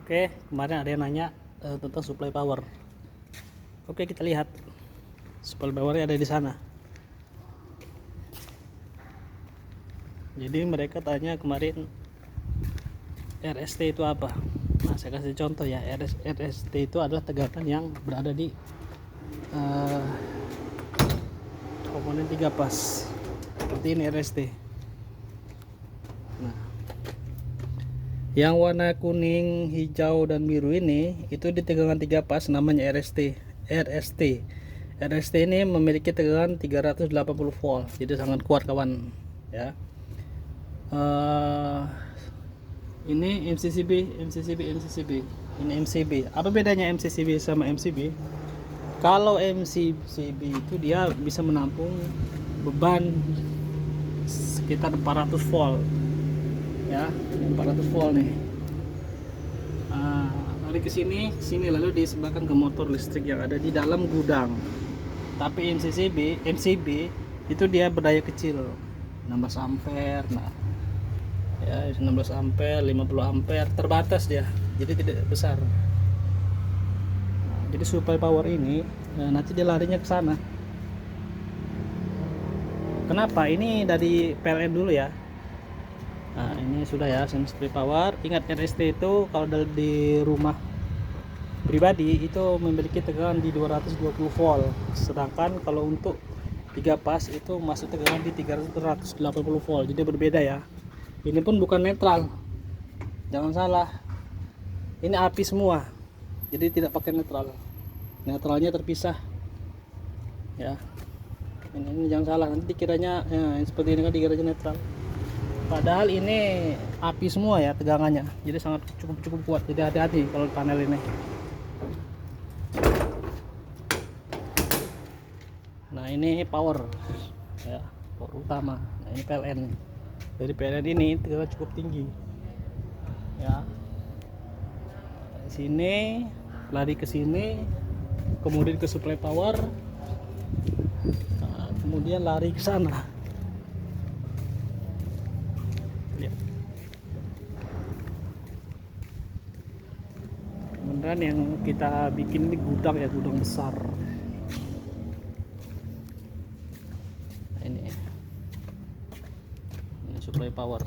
Oke, kemarin ada yang nanya tentang supply power. Oke, kita lihat supply powernya ada di sana. Jadi mereka tanya kemarin RST itu apa. Nah, saya kasih contoh ya. RST itu adalah tegangan yang berada di komponen 3 pas. Seperti ini RST. Nah, yang warna kuning, hijau, dan biru ini itu di tegangan 3 pas namanya RST. RST ini memiliki tegangan 380 volt, jadi sangat kuat kawan ya. Ini MCCB. Ini MCB. Apa bedanya MCCB sama MCB? Kalau MCCB itu dia bisa menampung beban sekitar 400 volt ya, 400 volt nih. Lari ke sini lalu disebabkan ke motor listrik yang ada di dalam gudang. Tapi MCB itu dia berdaya kecil, 16 ampere. Nah, ya 16 ampere, 50 ampere, terbatas dia, jadi tidak besar. Nah, jadi supply power ini nanti dia larinya ke sana. Kenapa? Ini dari PLN dulu ya. Nah, ini sudah ya supply power. Ingat, RST itu kalau di rumah pribadi itu memiliki tegangan di 220 volt, sedangkan kalau untuk 3 pas itu masuk tegangan di 380 volt, jadi berbeda ya. Ini pun bukan netral, jangan salah, ini api semua, jadi tidak pakai netral, netralnya terpisah ya. Ini jangan salah, nanti dikiranya ya, seperti ini kan dikiranya netral, padahal ini api semua ya tegangannya, jadi sangat cukup kuat. Jadi hati-hati kalau panel ini. Nah, ini power ya, power utama. Nah, ini PLN. Dari PLN ini tegangan cukup tinggi ya. Dari sini lari ke sini, kemudian ke supply power, nah, kemudian lari ke sana. Lihat. Kemudian yang kita bikin ini gudang ya, gudang besar. Ini supply power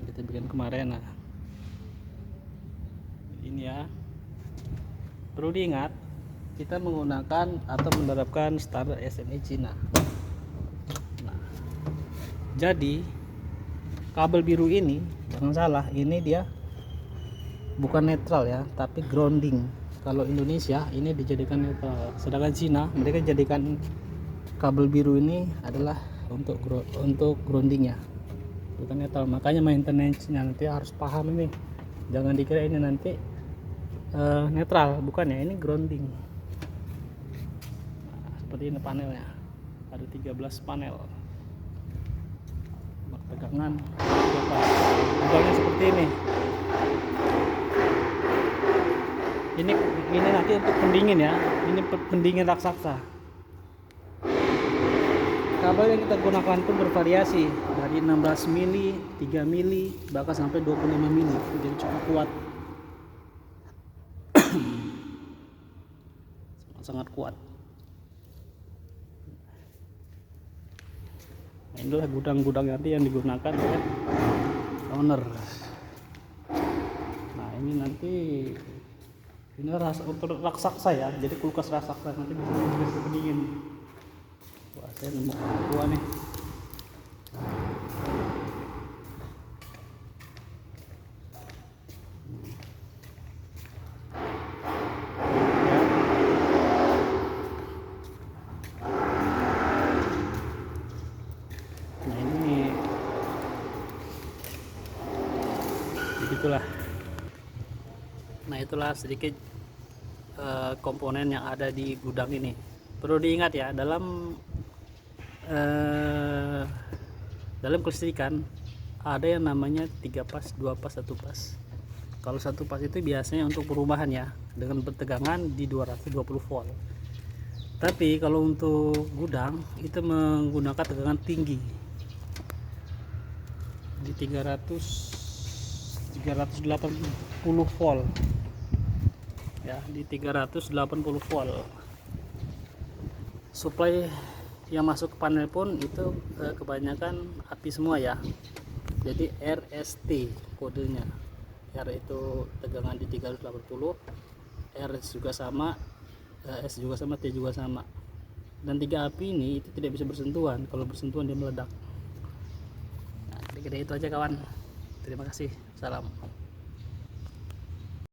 kita bikin kemarin. Nah, ini ya, perlu diingat kita menggunakan atau menerapkan standar SNI Cina. Nah, jadi kabel biru ini jangan salah, ini dia bukan netral ya, tapi grounding. Kalau Indonesia ini dijadikan netral, sedangkan Cina mereka jadikan kabel biru ini adalah untuk groundingnya, bukan netral. Makanya maintenance-nya nanti harus paham ini, jangan dikira ini nanti netral, bukan ya, ini grounding. Nah, seperti ini panelnya, ada 13 panel tegangan, tegangannya seperti ini. Ini nanti untuk pendingin ya, ini pendingin raksasa. Kabel yang kita gunakan pun bervariasi dari 16 mili, 3 mili, bahkan sampai 25 mili, jadi cukup kuat. Sangat kuat. Nah, inilah gudang-gudang nanti yang digunakan oleh owner. Nah, ini nanti ini untuk raksasa ya, jadi kulkas raksasa, nanti bisa pendingin. Wah, saya nemu buah nih. Nah, ini begitulah. Nah, itulah sedikit komponen yang ada di gudang ini. Perlu diingat ya, dalam kelistrikan ada yang namanya 3 pas, 2 pas, 1 pas. Kalau 1 pas itu biasanya untuk perubahan ya, dengan bertegangan di 220 volt. Tapi kalau untuk gudang itu menggunakan tegangan tinggi di 380 380 volt ya, di 380 volt. Supply yang masuk ke panel pun itu kebanyakan api semua ya, jadi RST kodenya. R itu tegangan di 380, R juga sama, S juga sama, T juga sama. Dan 3 api ini itu tidak bisa bersentuhan, kalau bersentuhan dia meledak. Nah, kira-kira itu aja kawan. Terima kasih, salam.